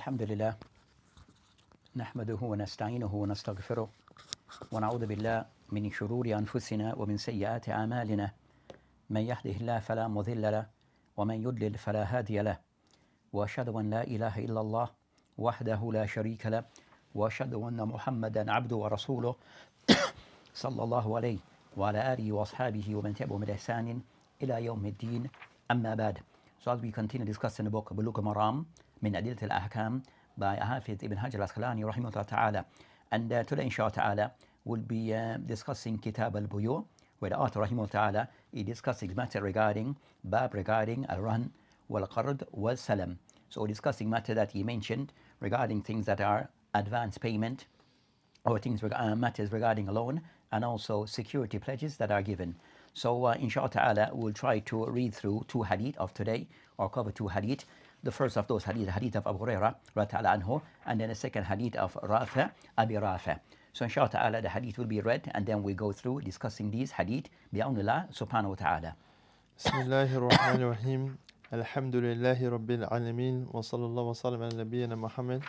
الحمد لله نحمده ونستعينه ونستغفره ونعوذ بالله من شرور أنفسنا ومن سيئات أعمالنا من يهده الله فلا مضل له ومن يضلل فلا هادي له وأشهد أن لا إله إلا الله وحده لا شريك له وأشهد أن محمدا عبده ورسوله صلى الله عليه وعلى آله وأصحابه ومن تبعهم بإحسان إلى يوم الدين أما بعد. So as we continue discussing the book Bulugh Al-Maram min Hadith al-Ahkam by Hafiz ibn Hajar al-Asqalani rahimahullah ta'ala, and today inshallah ta'ala we'll be discussing Kitab al-Buyu', where the author rahimahullah ta'ala is discussing matter regarding bab regarding al-Rahn wal-Qard wal-Salam. So discussing matter that he mentioned regarding things that are advance payment or things matters regarding a loan and also security pledges that are given. So inshallah ta'ala we'll try to read through two hadith of today, or cover two hadith. The first of those hadith, the hadith of Abu Hurairah radhiyallahu anhu, and then the second hadith of Rafi, Abi Rafi. So inshallah ta'ala the hadith will be read and then we go through discussing these hadith bi'awnillah subhanahu wa ta'ala. Bismillahir Rahmanir Rahim. Alhamdulillahi Rabbil Alameen. Wa sallallahu wa sallam ala nabiyyina Muhammad.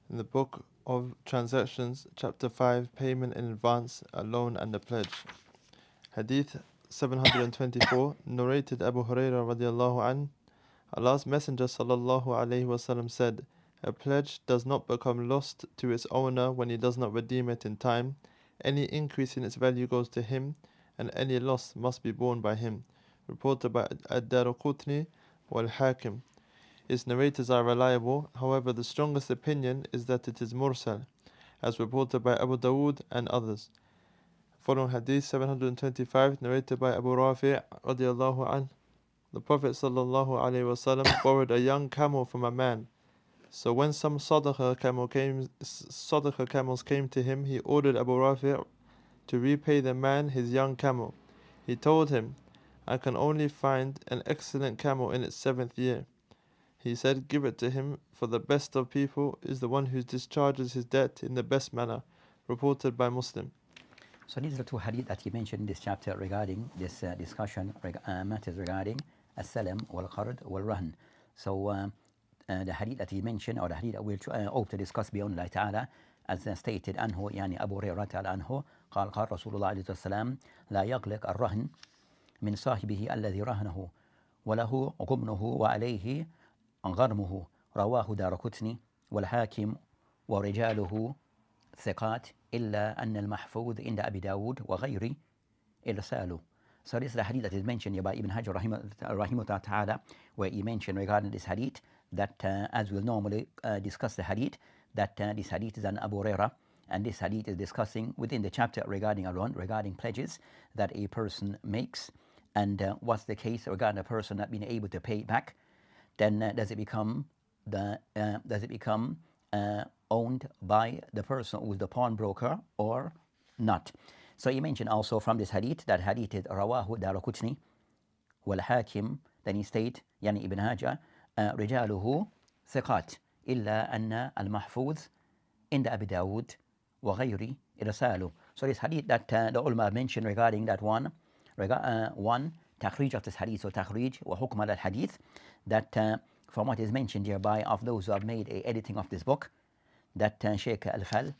In the book of Transactions, chapter 5, Payment in Advance, a Loan and a Pledge. Hadith 724, narrated Abu Hurairah radiallahu anhu. Allah's Messenger sallallahu alayhi wasallam said, "A pledge does not become lost to its owner when he does not redeem it in time. Any increase in its value goes to him, and any loss must be borne by him." Reported by Darussalam wal-Hakim. Its narrators are reliable, however the strongest opinion is that it is mursal, as reported by Abu Dawood and others. Following Hadith 725, narrated by Abu Rafi radiallahu anhu. The Prophet sallallahu alaihi wasallam borrowed a young camel from a man. So when some sadaqah camels came to him, he ordered Abu Rafi to repay the man his young camel. He told him, "I can only find an excellent camel in its 7th year." He said, "Give it to him, for the best of people is the one who discharges his debt in the best manner." Reported by Muslim. So these are the two hadith that he mentioned in this chapter regarding this discussion matters regarding as-salam wal-qard wal-rahn. So the hadith that he mentioned, or the hadith that we'll hope to discuss beyond Allah ta'ala, as stated anhu, yani Abu Hurairah ta'ala anhu, قال قال رسول الله عليه السلام لا يغلق الرهن من صاحبه الذي رهنه وله غبنه وعليه غرمه. رواه دارقطني والحاكم ورجاله ثقات إلا أن المحفوظ عند أبي داود وغيره إرساله. So this is the hadith that is mentioned here by Ibn Hajar rahimahullah ta'ala, where he mentioned regarding this hadith that as we'll normally discuss the hadith, that this hadith is an Abu Hurairah, and this hadith is discussing within the chapter regarding regarding pledges that a person makes, and what's the case regarding a person not being able to pay it back. Then does it become owned by the person who is the pawnbroker or not? So he mentioned also from this hadith that hadith is Rawahu Daraqutni wal Hakim. Then he state, Yani Ibn Hajar, Rijaluhu Thiqat illa anna al-Mahfuz inda Abi Dawud wa ghayri irsalu. So this hadith that the ulama mentioned regarding that one takhrij of this hadith, or takhrij wa hukm al-hadith, that from what is mentioned hereby of those who have made a editing of this book, that Sheikh Al-Fal,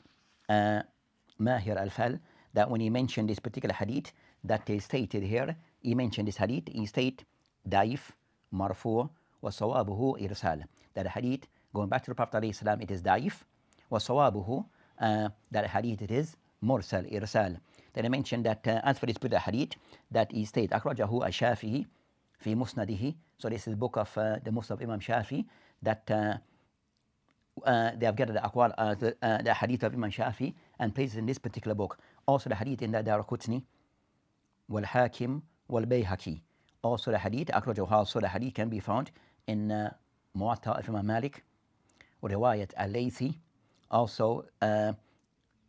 Mahir Al-Fal, that when he mentioned this particular hadith that is stated here, he mentioned this hadith, he state daif, marfu, wa sawabuhu irsal. That hadith, going back to the Prophet ﷺ, it is daif, wa sawabuhu, that hadith it is mursal, irsal. Then I mentioned that as for this particular hadith, that he state akhrajahu al-Shafi'i fi musnadihi. So this is the book of the Musnad of Imam Shafi, that they have gathered the hadith of Imam Shafi and placed it in this particular book. Also the hadith in the Daraqutni wal-Hakim wal-Bayhaqi. Also the hadith, also the hadith can be found in Muwatta of Imam Malik, or Riwayat al-Laythi. Also the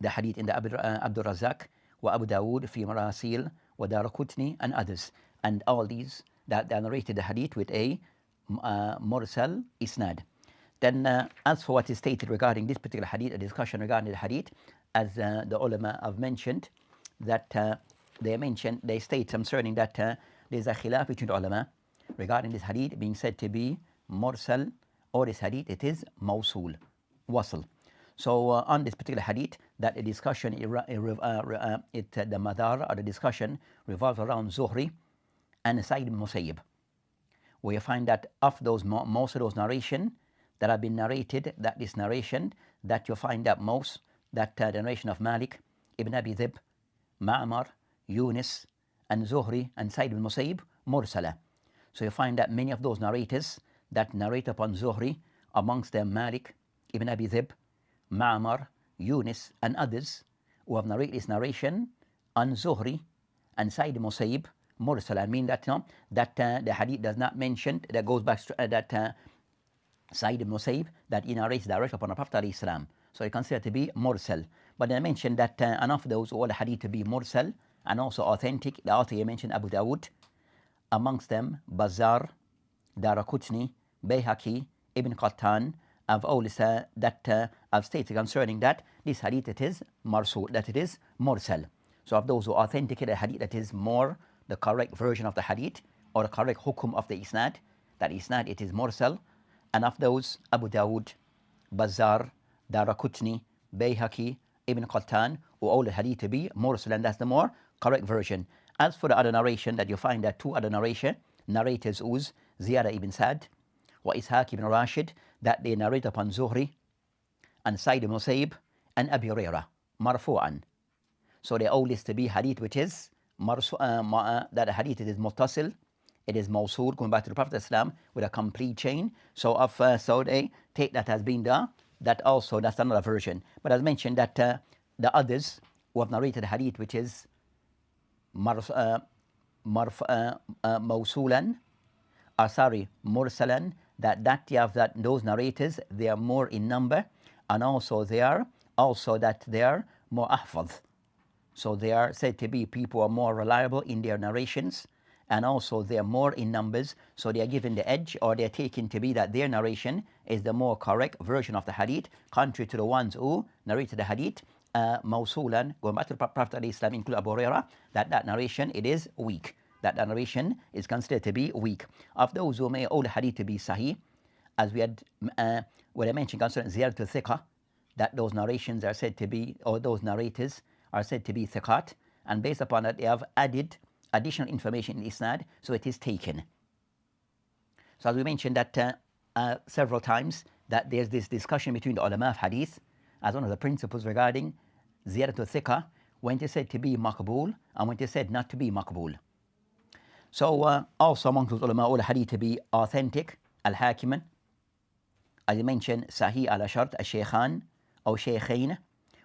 hadith in the Abdul Razak wa Abu Dawood fi Marasil wa Daraqutni and others. And all these that they narrated the hadith with a mursal isnad. Then as for what is stated regarding this particular hadith, a discussion regarding the hadith, as the ulama have mentioned, that they state concerning that there's a khilaf between the ulama regarding this hadith being said to be mursal or this hadith, it is mawsul, wasl. So on this particular hadith, that the discussion, the madar or the discussion revolves around Zuhri and Sa'id ibn Musayyib, where you find that of those, most of those narration that have been narrated, that this narration, that you find that most, that the narration of Malik ibn Abi Dhib, Ma'mar, Yunus, and Zuhri and Sa'id ibn Musayyib, mursala. So you find that many of those narrators that narrate upon Zuhri, amongst them Malik ibn Abi Dhib, Ma'mar, Yunus, and others who have narrated this narration on Zuhri and Sa'id ibn Musayyib, mursal. I mean that, that the hadith does not mention, that goes back to that Sa'id ibn Musayyib, that he narrates direct upon the Prophet ﷺ. So you consider to be mursal. But I mentioned that enough of those all hadith to be mursal and also authentic. The author mentioned Abu Dawud, amongst them Bazzar, Daraqutni, Bayhaqi, Ibn Qattan, have all that have stated concerning that this hadith, it is marsul, that it is mursal. So of those who authenticate a hadith, that is more the correct version of the hadith or the correct hukum of the isnad, that isnad, it is mursal. And of those, Abu Dawud, Bazzar, Daraqutni, Bayhaqi, Ibn Qattan, who all the hadith to be mursal, and that's the more correct version. As for the other narration, that you find that two other narrators who's Ziyada ibn Sa'd wa Ishaq ibn Rashid, that they narrate upon Zuhri and Sa'id ibn Musayyib and Abi Hurairah, marfu'an. So they all list to be hadith which is that hadith, it is muttasil, it is mawsul, going back to the Prophet Islam with a complete chain. So so they take that as being that also, that's another version. But as mentioned, that the others who have narrated the hadith which is mawsulan, mursalan, that you have that those narrators, they are more in number, and also they are more ahfadh. So they are said to be people who are more reliable in their narrations, and also they are more in numbers, so they are given the edge, or they are taken to be that their narration is the more correct version of the hadith, contrary to the ones who narrated the hadith mawsulan, going back to the Prophet Islam, include Abu Hurairah, that narration, it is weak. That narration is considered to be weak. Of those who may all the hadith to be sahih, as we had what I mentioned concerning Ziyaratu Thiqah, that those narrations are said to be, or those narrators are said to be thiqat, and based upon that they have added additional information in isnad, so it is taken. So as we mentioned that several times, that there's this discussion between the ulama of hadith as one of the principles regarding Ziyaratu Thiqah, when it is said to be maqbool and when it is said not to be maqbool. So also among those ulama, all hadith to be authentic, al-hakiman, as I mentioned, sahih ala shart al-shaykhan or shaykhain,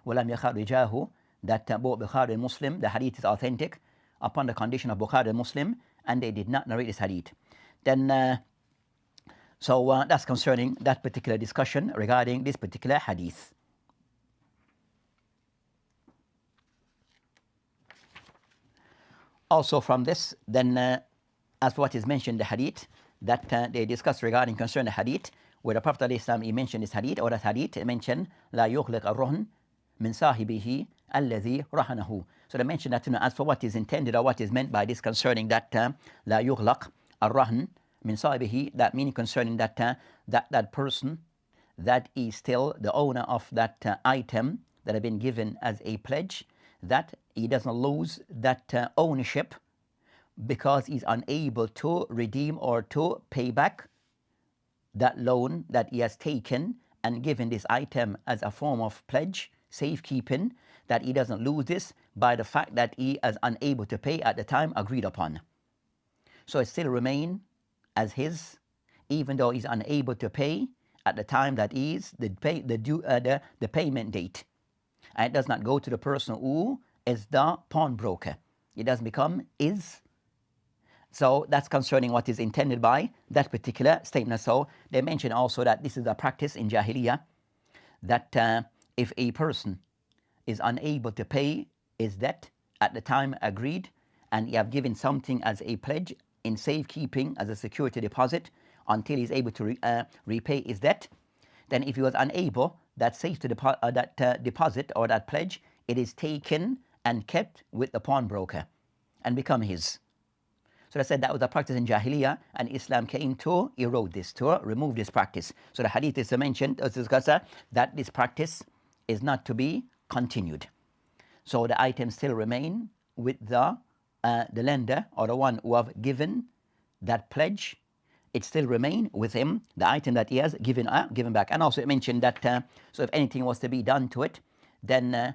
walam yakharujahu, that both Bukhari and Muslim, the hadith is authentic upon the condition of Bukhari and Muslim, and they did not narrate this hadith. Then, so that's concerning that particular discussion regarding this particular hadith. Also from this, then, as for what is mentioned, the hadith, that they discuss regarding concerning the hadith, where the Prophet ﷺ, he mentioned this hadith, or that hadith, he mentioned, لا يغلق الرهن من صاحبه الذي رهنه. So they mentioned that, as for what is intended or what is meant by this concerning that لا يغلق الرهن من صاحبه, that meaning concerning that that person that is still the owner of that item that have been given as a pledge, that he doesn't lose that ownership because he's unable to redeem or to pay back that loan that he has taken and given this item as a form of pledge, safekeeping, that he doesn't lose this by the fact that he is unable to pay at the time agreed upon. So it still remains as his, even though he's unable to pay at the time that is the payment date. And it does not go to the person who is the pawnbroker. It doesn't become his. So that's concerning what is intended by that particular statement. So they mention also that this is a practice in Jahiliyyah, that if a person is unable to pay his debt at the time agreed, and you have given something as a pledge in safekeeping as a security deposit until he's able to repay his debt, then if he was unable, that safety deposit or that pledge, it is taken and kept with the pawnbroker and become his. So they said that was a practice in Jahiliyyah, and Islam came to erode this, to remove this practice. So the hadith is mentioned, as discussed, that this practice is not to be continued. So the items still remain with the lender, or the one who have given that pledge. It still remain with him, the item that he has given back. And also it mentioned that so if anything was to be done to it, then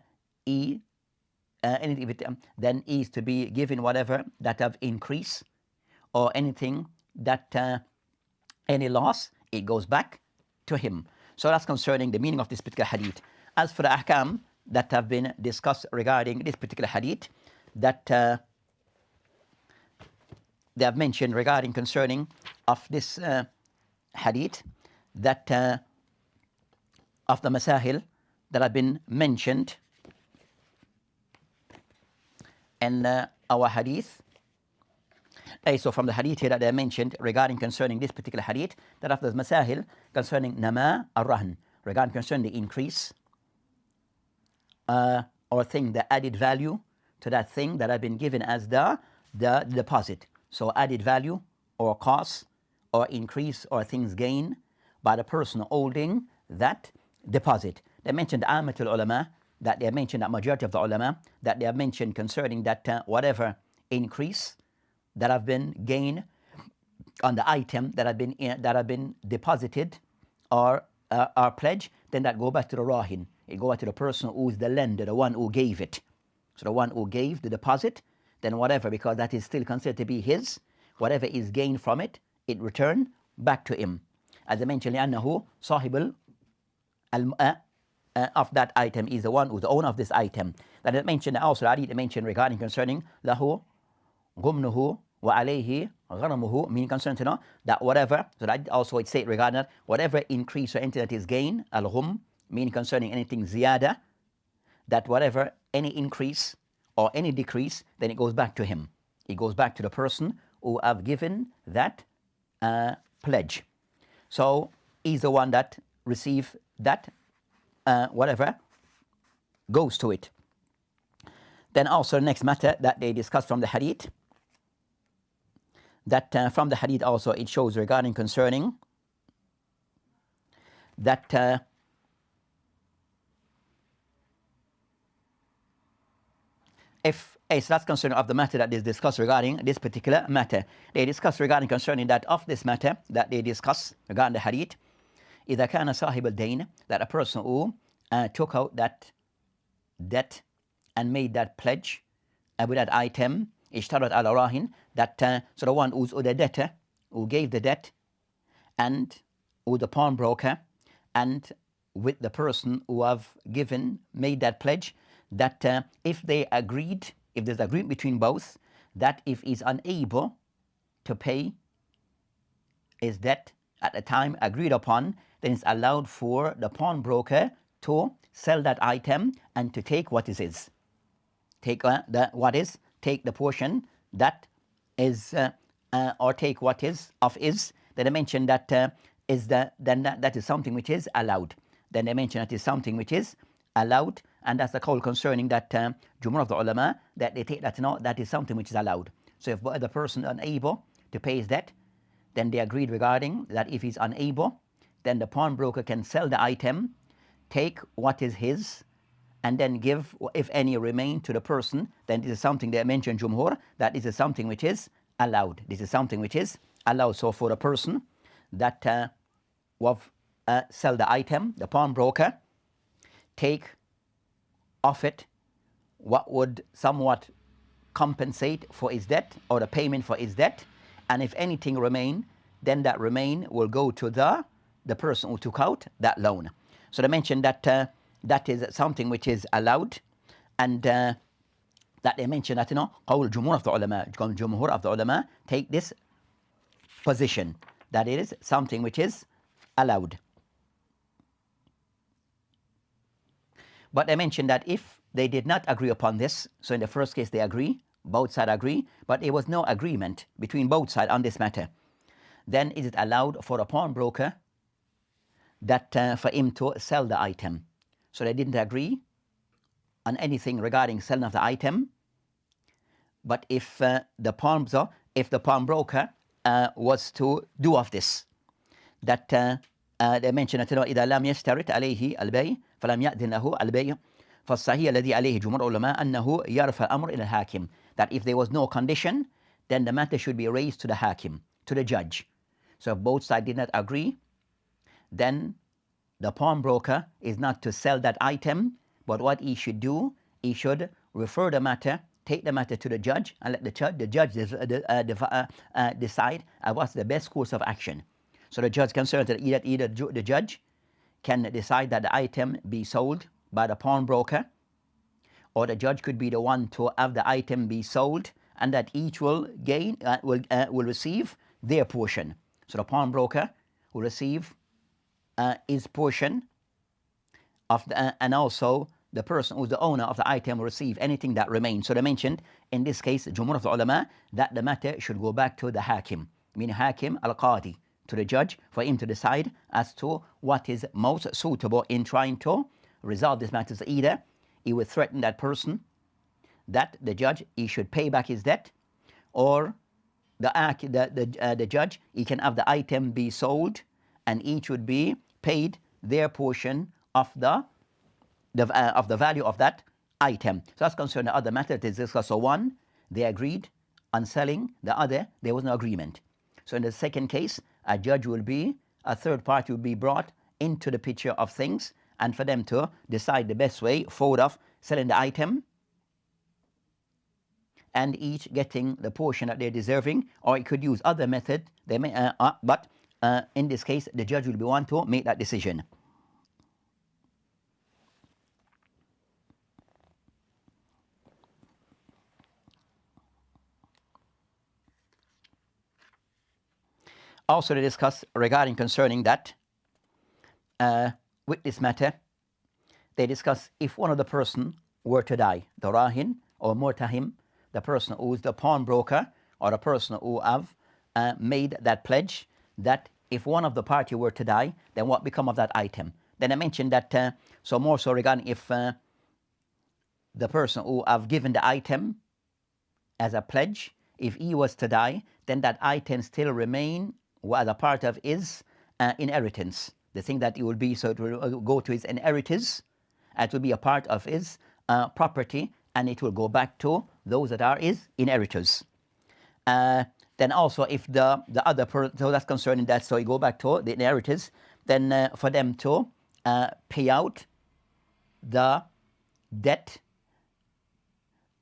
then he is to be given whatever that have increased, or anything that any loss, it goes back to him. So that's concerning the meaning of this particular hadith. As for the ahkam that have been discussed regarding this particular hadith, that they have mentioned regarding concerning of this hadith, that of the masahil that have been mentioned in our hadith. So from the hadith here that they mentioned regarding concerning this particular hadith, that of the masahil concerning nama ar-rahn, regarding concerning the increase or thing, the added value to that thing that have been given as the deposit. So added value or cost or increase or things gained by the person holding that deposit. They mentioned Amatul Ulama, that they have mentioned, that majority of the ulama, that they have mentioned concerning that whatever increase that have been gained on the item that have been deposited or pledged, then that go back to the rahin. It go back to the person who is the lender, the one who gave it. So the one who gave the deposit, then whatever, because that is still considered to be his, whatever is gained from it, it returned back to him. As I mentioned, لأنه صاحب of that item is the one who's the owner of this item. That it mentioned also, I did mention regarding concerning له غمنه وعليه غرمه, meaning concerned to know that whatever, so that also it said regarding that, whatever increase or anything that is gain, al-ghum, meaning concerning anything ziyada, that whatever, any increase or any decrease, then it goes back to him. It goes back to the person who have given that pledge. So he's the one that receive that whatever goes to it. Then also the next matter that they discuss from the hadith, that from the hadith also it shows regarding concerning that if so that's concerning of the matter that is discussed regarding this particular matter. They discuss regarding concerning that of this matter that they discuss regarding the hadith, إذا كان صاحب الدين, that a person who took out that debt and made that pledge with that item, اشترط على راهن, that so the one who's the debtor, who gave the debt, and with the pawnbroker, and with the person who have made that pledge, that if they agreed, if there's agreement between both, that if he's unable to pay his debt at the time agreed upon, then it's allowed for the pawnbroker to sell that item and to take what is his. Take take the portion that is, or take what is of his. Then they mention that that is something which is allowed. Then they mention that is something which is allowed, and that's the call concerning that Jumhur of the ulama, that they take that that is something which is allowed. So if the person is unable to pay his debt, then they agreed regarding that if he's unable, then the pawnbroker can sell the item, take what is his, and then give, if any remain, to the person. Then this is something they mentioned, Jumhur, that this is something which is allowed. This is something which is allowed. So for the person that sell the item, the pawnbroker take off it what would somewhat compensate for his debt or the payment for his debt, and if anything remain, then that remain will go to the person who took out that loan. So they mentioned that that is something which is allowed, and that they mentioned that قول جمهور of the ulama, Jumhur of the ulama take this position that it is something which is allowed. But they mentioned that if they did not agree upon this, so in the first case they agree, both sides agree, but there was no agreement between both sides on this matter, then is it allowed for a pawnbroker that for him to sell the item? So they didn't agree on anything regarding selling of the item, but if the pawnbroker, if the pawnbroker was to do of this, that they mention that إذا لم يشترط عليه البيع فلم يأذن له البيع فالصحيح الذي عليه جمهور العلماء أنه يرفع الأمر إلى الحاكم, that if there was no condition, then the matter should be raised to the hakim, to the judge. So if both sides did not agree, then the pawnbroker is not to sell that item, but what he should do, he should refer the matter, take the matter to the judge, and let the judge decide what's the best course of action. So the judge concerned that either the judge can decide that the item be sold by the pawnbroker, or the judge could be the one to have the item be sold, and that each will receive their portion. So the pawnbroker will receive his portion of and also the person who's the owner of the item will receive anything that remains. So they mentioned in this case, Jumhur of the ulama, that the matter should go back to the hakim, meaning hakim al-qadi, to the judge, for him to decide as to what is most suitable in trying to resolve this matter. So either he would threaten that person, that the judge, he should pay back his debt, or the judge, he can have the item be sold and each would be paid their portion of the value of that item. So that's concerning the other matter that is discussed. So one, they agreed on selling, the other, there was no agreement. So in the second case, a third party will be brought into the picture of things, and for them to decide the best way forward of selling the item, and each getting the portion that they're deserving, or it could use other method. They may, but in this case, the judge will be one to make that decision. Also, they discuss regarding concerning that with this matter, they discuss if one of the person were to die, the rahin or murtahim, the person who is the pawnbroker or the person who have made that pledge, that if one of the party were to die, then what become of that item? Then I mentioned that, so more so regarding if the person who have given the item as a pledge, if he was to die, then that item still remain as a part of his inheritance. The thing that it will be, so it will go to his inheritors, it will be a part of his property, and it will go back to those that are his inheritors. Then also if the other person, so that's concerning that, so you go back to the inheritors, then for them to pay out the debt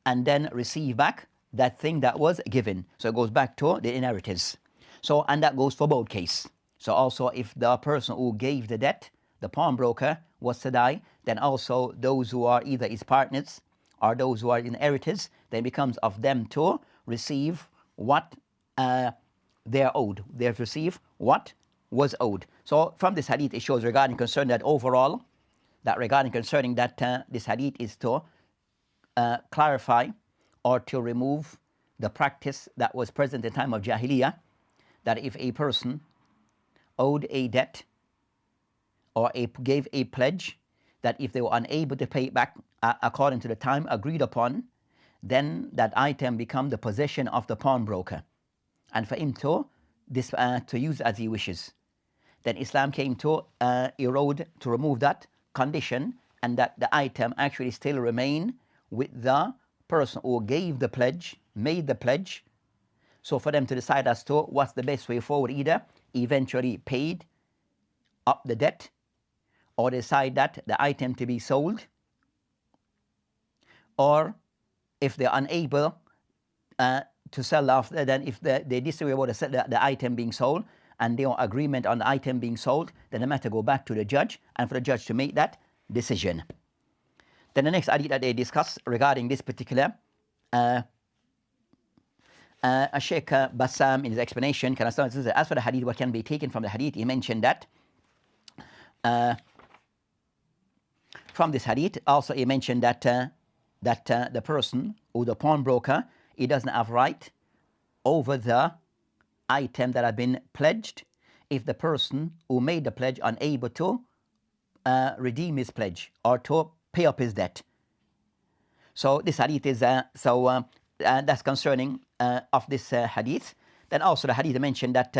and then receive back that thing that was given. So it goes back to the inheritors. So, and that goes for both cases. So also if the person who gave the debt, the pawnbroker, was to die, then also those who are either his partners or those who are inheritors, then it becomes of them to receive what they are owed. They have to receive what was owed. So from this hadith, it shows regarding concerning that overall, that regarding concerning that this hadith is to clarify or to remove the practice that was present in the time of Jahiliyyah, that if a person owed a debt or gave a pledge, that if they were unable to pay it back according to the time agreed upon, then that item become the possession of the pawnbroker, and for him to use as he wishes. Then Islam came to remove that condition, and that the item actually still remain with the person who gave the pledge, made the pledge. So for them to decide as to what's the best way forward, either eventually paid up the debt, or decide that the item to be sold, or if they're unable to sell off, then if they disagree about the item being sold and they are agreement on the item being sold, then the matter go back to the judge, and for the judge to make that decision. Then the next hadith that they discuss regarding this particular Sheikh Bassam in his explanation, as for the hadith, what can be taken from the hadith, he mentioned that from this hadith, also he mentioned that the person or the pawnbroker, he doesn't have right over the item that had been pledged if the person who made the pledge unable to redeem his pledge or to pay up his debt. So this hadith is that's concerning of this hadith. Then also the hadith mentioned that,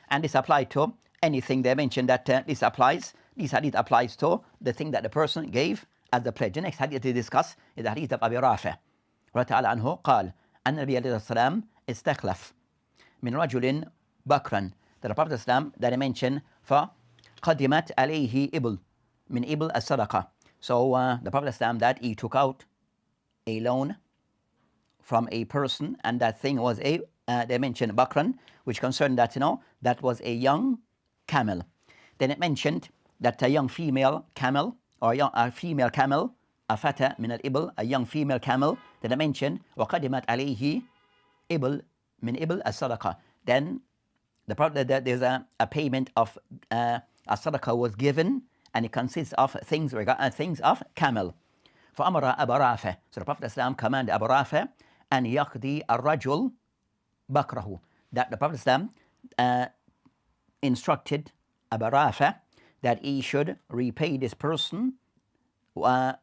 and this applied to anything. They mentioned that this hadith applies to the thing that the person gave as the pledge. The next hadith to discuss is the hadith of Abi Rafi رضي الله عنه قال أن النبي عليه السلام استخلف من رجل بكرا. That the Prophet Islam that I mentioned فقدمت عليه إبل من إبل الصدقة. So the Prophet Islam that he took out a loan from a person, and that thing was a they mentioned bakran, which concerned that that was a young camel. Then it mentioned that a young female camel, or a female camel, afata min al-ibl, a young female camel. Then it mentioned وقدمت عليه إبل من إبل الصدقة. Then the Prophet that there's a payment of a sadaqah was given, and it consists of things of camel. فأمر أبا رافع. So the Prophet Islam commanded Abu Rafi أن يقضي الرجل بكره. That the Prophet Islam instructed Abu Rafi that he should repay this person the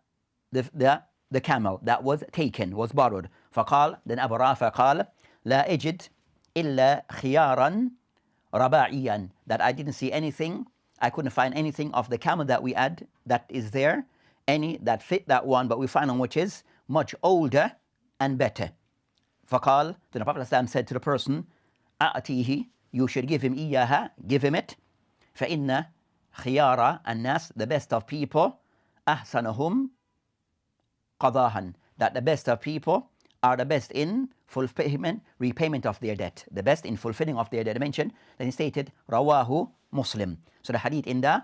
camel that was taken, was borrowed. فقال, then Abu Rafi قال لا أجد إلا خيارا رباعيا. That I didn't see anything, I couldn't find anything of the camel that we had that is there, any that fit that one, but we find one which is much older and better. فقال, then the Prophet ﷺ said to the person, أعطيه, you should give him إياها, give him it. فإن خيار الناس, the best of people, أحسنهم قضاها, that the best of people are the best in repayment of their debt, the best in fulfilling of their debt. I mentioned, then he stated, Rawahu Muslim. So the hadith in the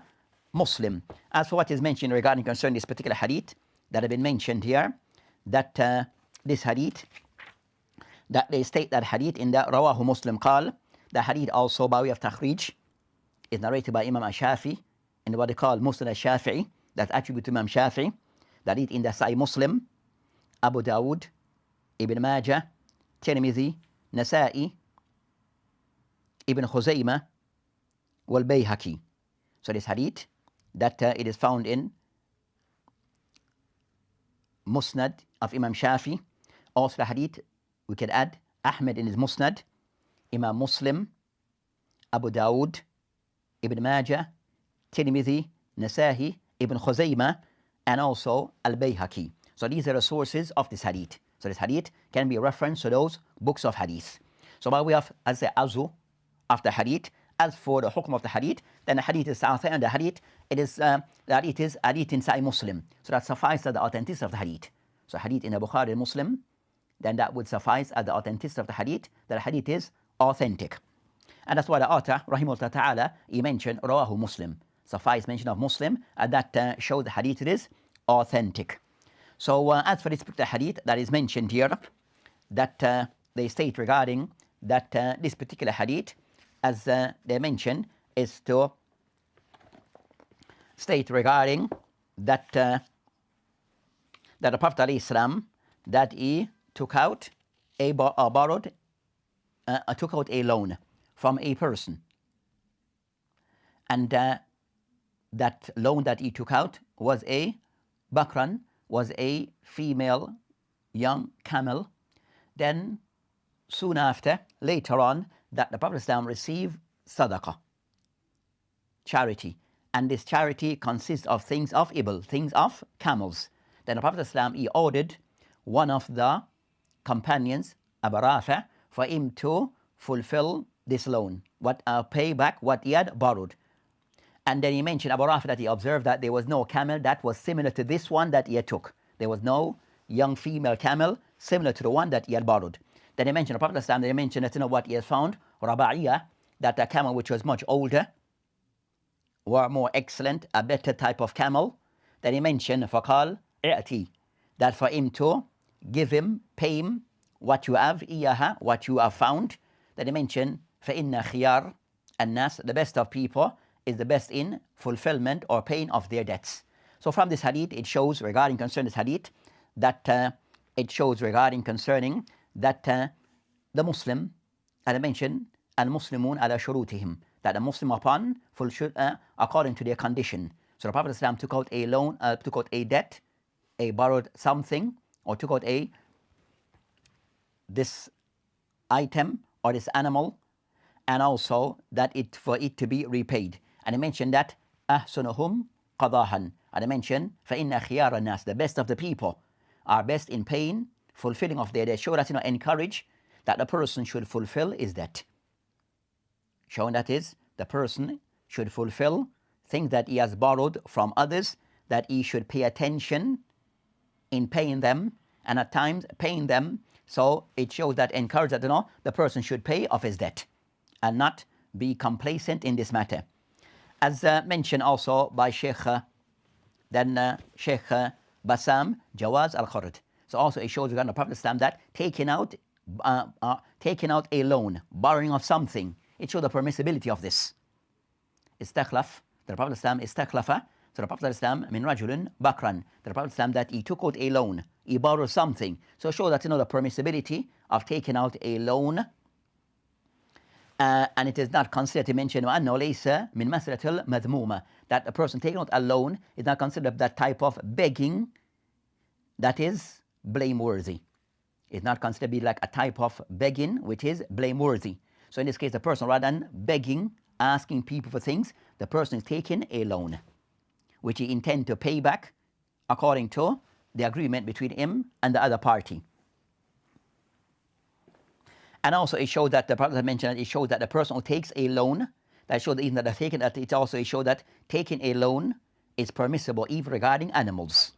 Muslim. As for what is mentioned regarding concerning this particular hadith that have been mentioned here, that this hadith, that they state that hadith in the Rawahu Muslim قال, the hadith also by way of takhrij is narrated by Imam Shafi in what they call Musnad al-Shafi'i, that's attributed to Imam Shafi. That is in the Sahih Muslim, Abu Dawud, Ibn Majah, Tirmidhi, Nasa'i, Ibn Khuzaymah, wal Bayhaqi. So this hadith that it is found in Musnad of Imam Shafi. Also the hadith we can add Ahmed in his Musnad, Imam Muslim, Abu Dawud, Ibn Majah, Tirmidhi, Nasa'i, Ibn Khuzaymah, and also Al-Bayhaqi. So these are the sources of this hadith. So this hadith can be a reference to those books of hadith. So by way of, as the azu of the hadith, as for the hukm of the hadith, then the hadith is authentic, and the hadith, it is hadith in Sahih Muslim. So that suffices as the authenticity of the hadith. So hadith in the Bukhari and Muslim, then that would suffice as the authenticity of the hadith, that the hadith is authentic. And that's why the author, rahimahullah ta'ala, he mentioned Rawahu Muslim. Suffice mention of Muslim, and that shows the hadith is authentic. So as for this particular hadith that is mentioned here, that they state regarding that this particular hadith, as they mention, is to state regarding that that the Prophet ﷺ, that he took out took out a loan from a person, and that loan that he took out was a bakran, was a female young camel. Then soon after, later on, that the Prophet ﷺ received sadaqah, charity, and this charity consists of things of ibl, things of camels. Then the Prophet ﷺ, he ordered one of the companions, Abu Rafi, for him to fulfill this loan, pay back what he had borrowed. And then he mentioned, Abu Rafi, that he observed that there was no camel that was similar to this one that he had took. There was no young female camel similar to the one that he had borrowed. Then he mentioned, the Prophet ﷺ, they mentioned that what he had found, Raba'iyah, that a camel which was much older, or more excellent, a better type of camel. Then he mentioned, فَقَالْ إِعْتِي, that for him to give him, pay him what you have, إِيَّهَا, what you have found. Then he mentioned, فَإِنَّ خِيَارَ النَّاسِ, the best of people is the best in fulfillment or paying of their debts. So from this hadith, it shows regarding concerning this hadith, that it shows regarding concerning that the Muslim, as I mentioned, al-Muslimun ala shurutihim, that the Muslim upon according to their condition. So the Prophet ﷺ took out a loan, took out a debt, borrowed something or took out this item or this animal, and also that for it to be repaid. And I mentioned that أحسنهم قضاءً. And I mentioned فإن خيار الناس, the best of the people are best in paying, fulfilling of their debt. Show that, encourage that the person should fulfill his debt. Showing that is the person should fulfill things that he has borrowed from others, that he should pay attention in paying them, and at times paying them. So it shows that encourage that the person should pay off his debt and not be complacent in this matter. As mentioned also by Sheikh Bassam, Jawaz al-Khurd. So also it shows regarding the Prophet Islam that taking out a loan, borrowing of something, it shows the permissibility of this. Istakhlaf, the Prophet Islam istakhlafa. So the Prophet Islam min rajulun bakran. The Prophet Islam that he took out a loan, he borrowed something. So it shows that the permissibility of taking out a loan. And it is not considered to mention وأنه ليس من مسألة المذمومة, that a person taking out a loan is not considered that type of begging that is blameworthy. It's not considered to be like a type of begging which is blameworthy. So in this case, the person, rather than begging, asking people for things, the person is taking a loan, which he intends to pay back according to the agreement between him and the other party. And also it shows that the Prophet mentioned, it shows that the person who takes a loan, that shows even that they're taking that, it also shows that taking a loan is permissible even regarding animals.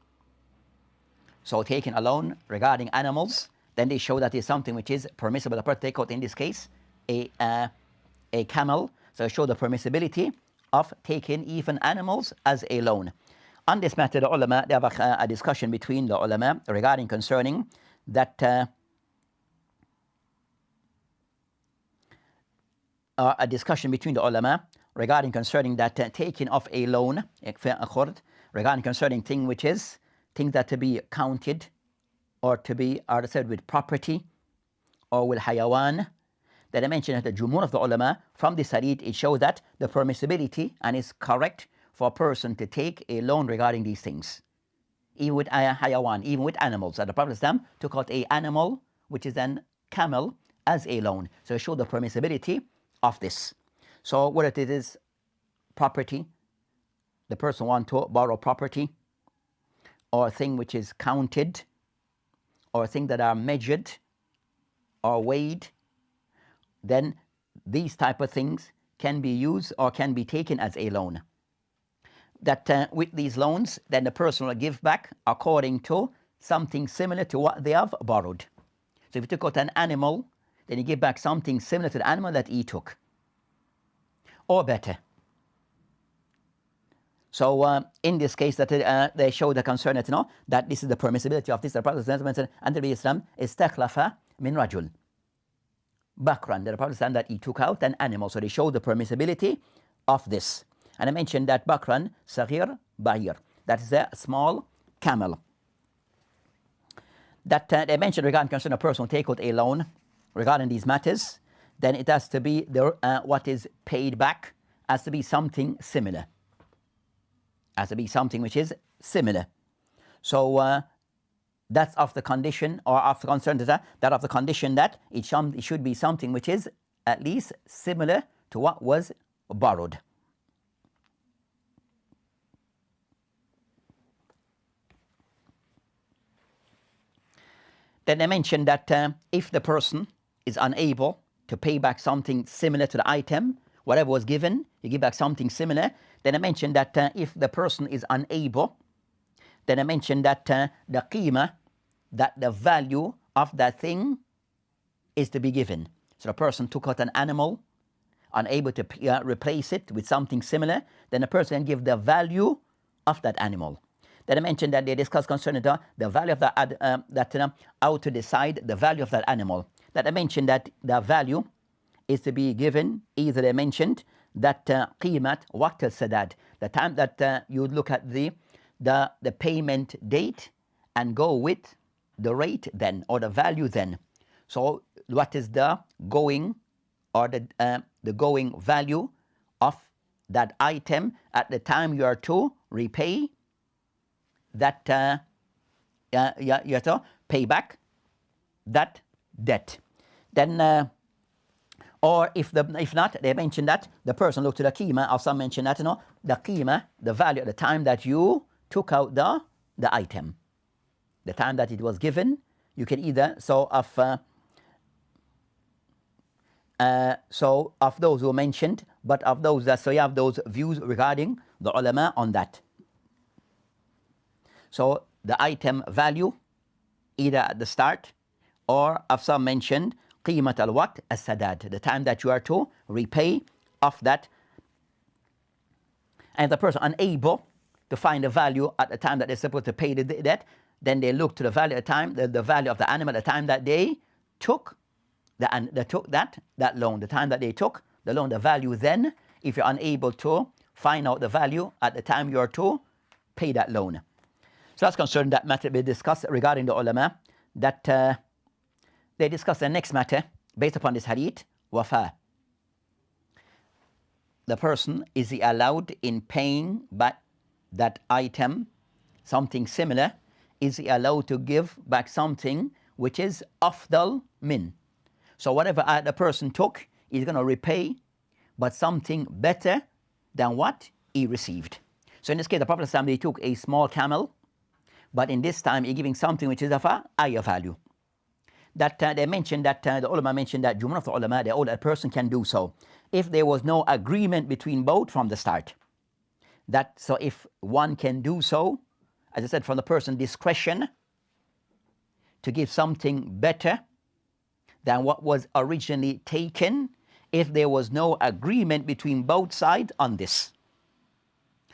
So taking a loan regarding animals, then they show that it's something which is permissible. The person take out in this case a camel, so it shows the permissibility of taking even animals as a loan. On this matter, the ulama, they have a discussion between the ulama regarding concerning that a discussion between the ulama regarding concerning that taking of a loan, regarding concerning thing which is things that to be counted or to be are said with property or with hayawan. That I mentioned that the jumhur of the ulama from this hadith, it shows that the permissibility and it's correct for a person to take a loan regarding these things, even with hayawan, even with animals. That the Prophet took out a animal which is an camel as a loan. So it showed the permissibility of this. So whether it is property, the person wants to borrow property, or a thing which is counted, or things that are measured or weighed, then these type of things can be used or can be taken as a loan. That with these loans, then the person will give back according to something similar to what they have borrowed. So if you took out an animal, then you give back something similar to the animal that he took, or better. So in this case, that they show the concern that that this is the permissibility of this. The Prophet mentioned, and the Islam istakhlafa min rajul bakran. The Prophet that he took out an animal, so they show the permissibility of this. And I mentioned that bakran saghir ba'ir, that is a small camel. That they mentioned regarding concern a person who take out a loan regarding these matters, then it has to be what is paid back has to be something similar. Has to be something which is similar. So that's of the condition, or of the concern that of the condition that it should be something which is at least similar to what was borrowed. Then I mentioned that if the person is unable to pay back something similar to the item, whatever was given, you give back something similar. Then I mentioned that if the person is unable, then I mentioned that the qima, that the value of that thing is to be given. So the person took out an animal, unable to replace it with something similar, then the person can give the value of that animal. Then I mentioned that they discussed concerning the value of that how to decide the value of that animal. That I mentioned that the value is to be given, either they mentioned that qimat waqt al-sadad, the time that you would look at the payment date and go with the rate then, or the value then. So what is the going, or the going value of that item at the time you are to repay that you have pay back that debt. Then, or if not, they mention that the person looked to the qima, or some mention that, the qima, the value at the time that you took out the item. The time that it was given, you can either, of those who mentioned, but of those that, so you have those views regarding the ulama on that. So the item value, either at the start, or of some mentioned, qimat al-waqt as-sadad, the time that you are to repay of that. And the person unable to find the value at the time that they're supposed to pay the debt, then they look to the value at the time, the value of the animal at the time that they took that loan, the time that they took the loan, the value then, if you're unable to find out the value at the time you're to pay that loan. So that's concerning that matter we discussed regarding the ulama, that they discuss the next matter based upon this hadith, wafa. The person, is he allowed in paying back that item, something similar? Is he allowed to give back something which is afdal min? So whatever the person took, he's going to repay, but something better than what he received. So in this case, the Prophet ﷺ, they took a small camel, but in this time, he's giving something which is of a higher value. That they mentioned that, the ulama mentioned that Jumhur of the ulama, a person can do so if there was no agreement between both from the start. That, so if one can do so, as I said, from the person's discretion, to give something better than what was originally taken, if there was no agreement between both sides on this.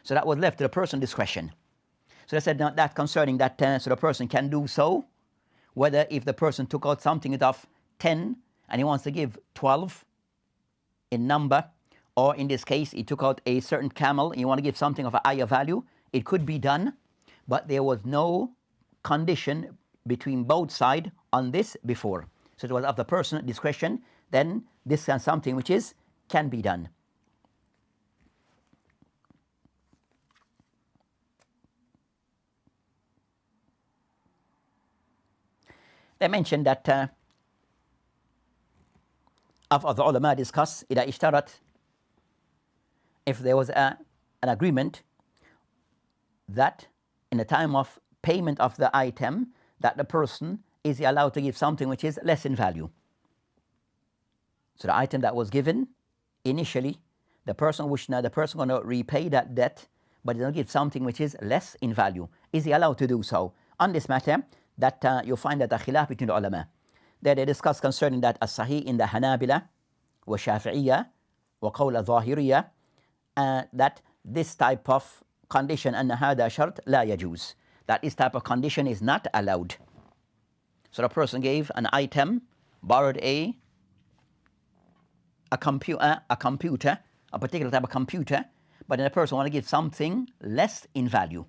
So that was left to the person's discretion. So they said that concerning that, so the person can do so, whether if the person took out something of 10 and he wants to give 12 in number, or in this case, he took out a certain camel and you want to give something of a higher value, it could be done, but there was no condition between both sides on this before. So it was of the person's discretion, then this is something which can be done. They mentioned that of the ulama discuss إذا اشترط, if there was an agreement that in the time of payment of the item, that the person is allowed to give something which is less in value. So the item that was given initially, the person going to repay that debt, but he's going to give something which is less in value. Is he allowed to do so? On this matter, that you'll find that the khilaf between the ulama. There they discuss concerning that as-sahih in the Hanabila, wa Shafi'iyya, wa qawl al-Zahiriyya, that this type of condition, أن هذا شرط لا يجوز, that this type of condition is not allowed. So the person gave an item, borrowed a computer, a particular type of computer, but then the person want to give something less in value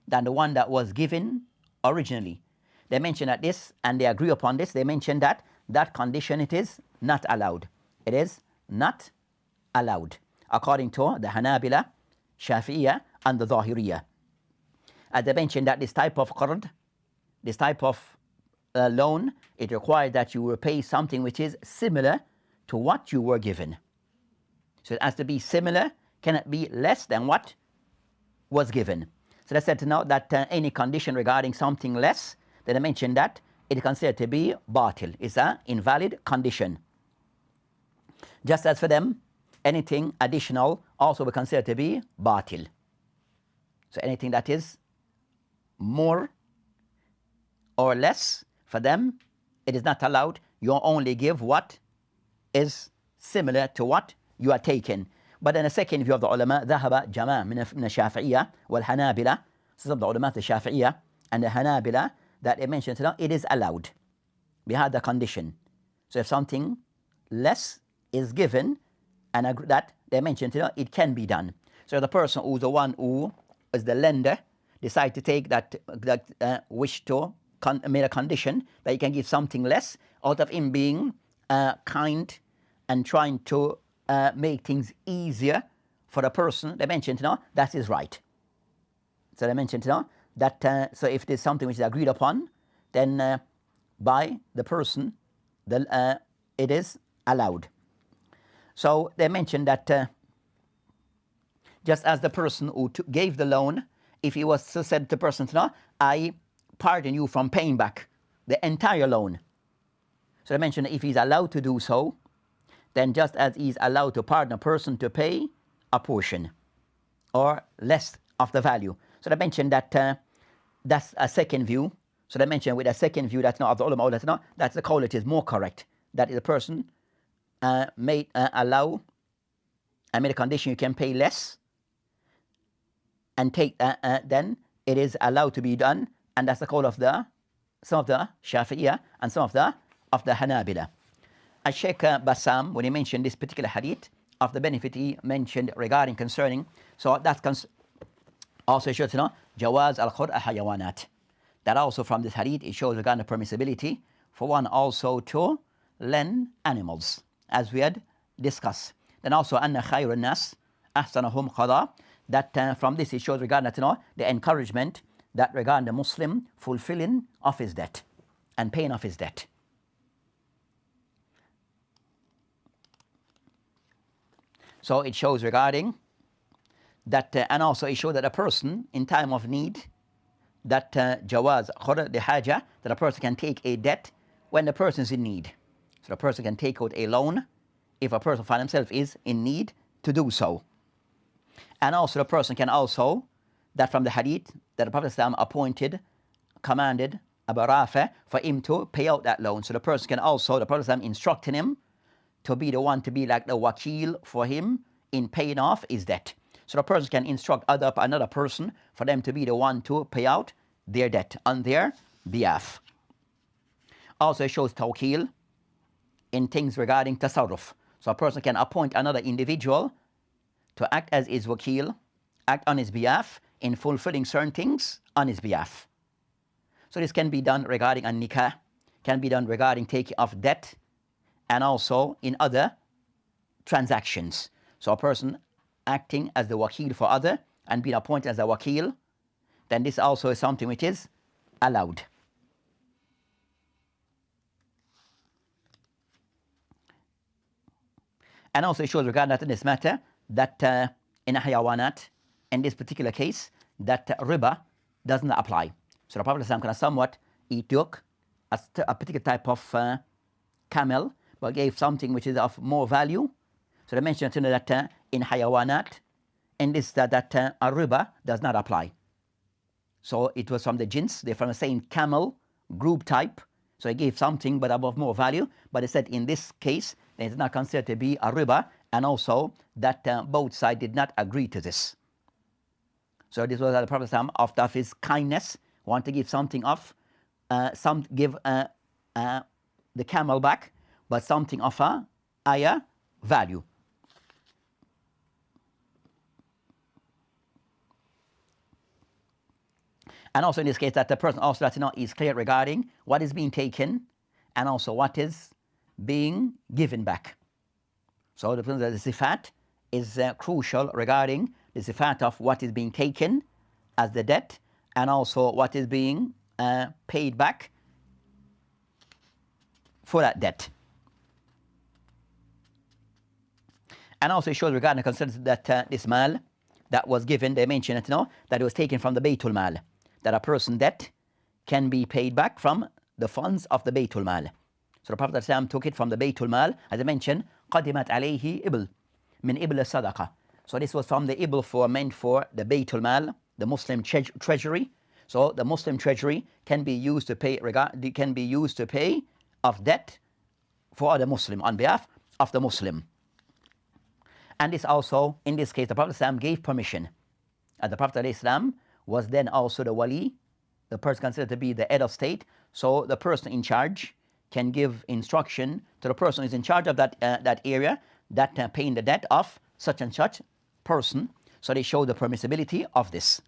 than the one that was given originally. They mention that this, and they agree upon this, they mention that that condition, it is not allowed. It is not allowed, according to the Hanabila, Shafi'iyya, and the Zahiriyya. As they mentioned that this type of qard, this type of loan, it requires that you repay something which is similar to what you were given. So it has to be similar, cannot be less than what was given. So they said to know that any condition regarding something less, then I mentioned that it is considered to be batil, it's an invalid condition. Just as for them, anything additional also will consider to be batil. So anything that is more or less, for them, it is not allowed. You only give what is similar to what you are taking. But in the second view of the ulama, ذهب جماعة من الشافعية والحنابلة, some of the ulama, the Shafi'iyya and the Hanabila, that they mentioned, it is allowed. We had the condition. So if something less is given, and that they mentioned, it can be done. So the person who's the one who is the lender decide to take that wish to made a condition that he can give something less, out of him being kind and trying to make things easier for the person. They mentioned, that is right. So they mentioned, that so if there's something which is agreed upon, then by the person, it is allowed. So they mentioned that just as the person who gave the loan, if he was to said to the person, no, I pardon you from paying back the entire loan. So they mentioned if he's allowed to do so, then just as he's allowed to pardon a person to pay a portion or less of the value. So they mentioned that that's a second view. So they mentioned with a second view that's not of the ulama, that's the call it is more correct. That is the person may allow and made a condition you can pay less and take then it is allowed to be done, and that's the call of some of the Shafi'iyah and some of the Hanabila. Sheikh Bassam, when he mentioned this particular hadith of the benefit he mentioned regarding concerning, so that's also shows Jawaz al-Khur'a hayawanat. That also from this hadith it shows regarding the permissibility for one also to lend animals, as we had discussed. Then also anna khayrun nas ahsanahum qada. That from this it shows regarding the encouragement that regarding the Muslim fulfilling of his debt and paying off his debt. So it shows regarding that, and also it shows that a person in time of need, that jawaz khurra the haja, that a person can take a debt when the person is in need. So the person can take out a loan if a person finds himself is in need to do so. And also the person can also, that from the hadith, that the Prophet appointed, commanded Abu Rafi for him to pay out that loan. So the person can also, the Prophet instructing him to be the one to be like the wakil for him in paying off his debt. So the person can instruct another person for them to be the one to pay out their debt on their behalf. Also it shows tawkil in things regarding tasarruf. So a person can appoint another individual to act as his wakil, act on his behalf in fulfilling certain things on his behalf. So this can be done regarding a nikah, can be done regarding taking off debt, and also in other transactions. So a person acting as the wakil for other and being appointed as a wakil, then this also is something which is allowed. And also it shows regarding that in this matter, that in a hayawanat, in this particular case, that riba does not apply. So the Prophet he took a particular type of camel, but gave something which is of more value. So they mentioned that in hayawanat, in this that a riba does not apply. So it was from the jins, they're from the same camel group type. So he gave something but above more value. But they said in this case, it's not considered to be a riba, and also that both sides did not agree to this. So this was the Prophet of his kindness, want to give something off, give the camel back, but something of a higher value. And also in this case, that the person also is clear regarding what is being taken and also what is being given back. So the sifat is crucial regarding the sifat of what is being taken as the debt and also what is being paid back for that debt. And also it shows regarding the concerns that this mal that was given, they mentioned it, that it was taken from the Baytul Mal, that a person's debt can be paid back from the funds of the Baytul Mal. So the Prophet took it from the Baytul Mal, as I mentioned, قَدِمَتْ عَلَيْهِ إِبْل مِنْ إِبْل الصَّدَقَةِ. So this was from the ibl meant for the Baytul Mal, the Muslim treasury. So the Muslim treasury can be used to pay of debt for the Muslim on behalf of the Muslim. And this also, in this case, the Prophet gave permission. And the Prophet was then also the wali, the person considered to be the head of state. So the person in charge can give instruction to the person who is in charge of that area, that paying the debt of such and such person. So they show the permissibility of this.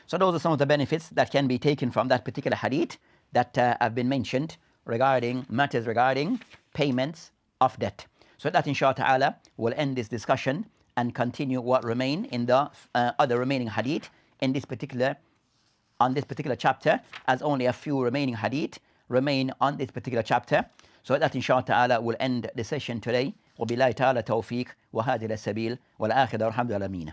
So those are some of the benefits that can be taken from that particular hadith that have been mentioned regarding matters regarding payments of debt. So that inshallah ta'ala will end this discussion and continue what remain in the other remaining hadith in this particular chapter, as only a few remaining hadith remain on this particular chapter. So that inshallah ta'ala will end the session today. وبالله تعالى توفيق وهذه السبيل والآخرة والحمد لله.